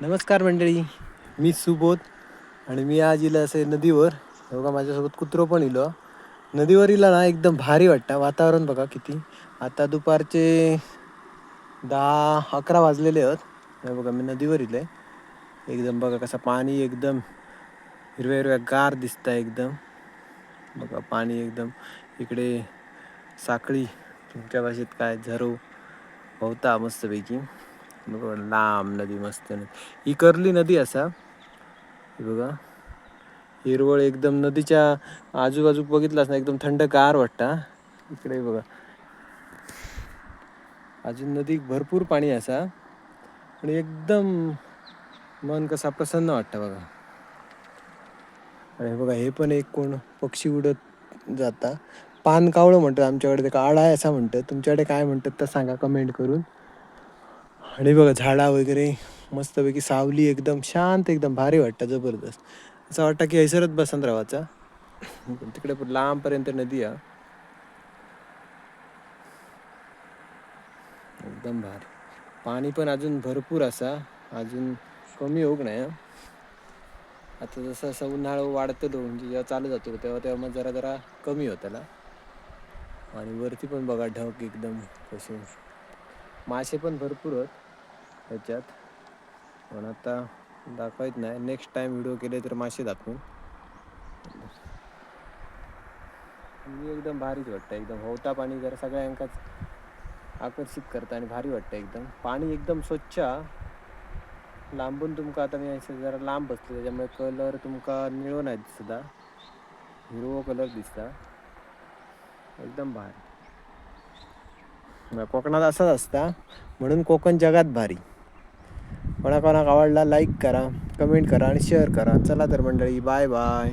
नमस्कार मंडळी, मी सुबोध आणि मी आज इलं असे नदीवर. बघा माझ्यासोबत कुत्रो पण इलो. नदीवर इला ना एकदम भारी वाटतं. वातावरण बघा किती. आता दुपारचे 10-11 वाजलेले आहेत. हे बघा मी नदीवर इले. एकदम बघा कसं पाणी एकदम हिरव्या हिरव्या गार दिसतं एकदम. बघा पाणी एकदम इकडे साखळी, तुमच्या भाषेत काय झरो होता मस्तपैकी. बघा लांब नदी मस्त ही कर्ली नदी असा. हे बघा हिरवळ एकदम नदीच्या आजूबाजू बघितलास ना एकदम थंडगार वाटतं. इकडे बघा अजून नदीत भरपूर पाणी असा आणि एकदम मन कसा प्रसन्न वाटतं बघा. आणि बघा हे पण एक कोण पक्षी उडत जाता, पानकावळं म्हणतात आमच्याकडे, ते काळा आहे असं म्हणतात. तुमच्याकडे काय म्हणतात तर सांगा कमेंट करून. आणि बघा झाडा वगैरे मस्तपैकी सावली एकदम शांत, एकदम भारी वाटतं जबरदस्त. असं वाटतं की हैसरत बसंत रावाचा. तिकडे लांबपर्यंत नदी आहे. एकदम भारी पाणी पण अजून भरपूर असा, अजून कमी होऊक नाही. आता जसं जसं उन्हाळा वाढतो म्हणजे जेव्हा चालू जातो तेव्हा तेव्हा मग जरा जरा कमी होताला. आणि वरती पण बघा ढग एकदम कसे, मासे पण भरपूर आहेत ह्याच्यात. पण आता दाखवायच नाही, नेक्स्ट टाइम व्हिडिओ केले तर मासे दाखवून. एकदम भारीच वाटतं, एकदम होता पाणी जरा सगळ्यांकाच आकर्षित करतं आणि भारी वाटतं एकदम. पाणी एकदम स्वच्छ. लांबून तुमका आता मी जरा लांब बसतो त्याच्यामुळे कलर तुमका निळो नाही दिसता, हिरवो कलर दिसता. एकदम भारी. कोकणात असंच असता, म्हणून कोकण जगात भारी. कोणाकोणाक आवडला लाईक करा, कमेंट करा आणि शेअर करा. चला तर मंडळी, बाय बाय.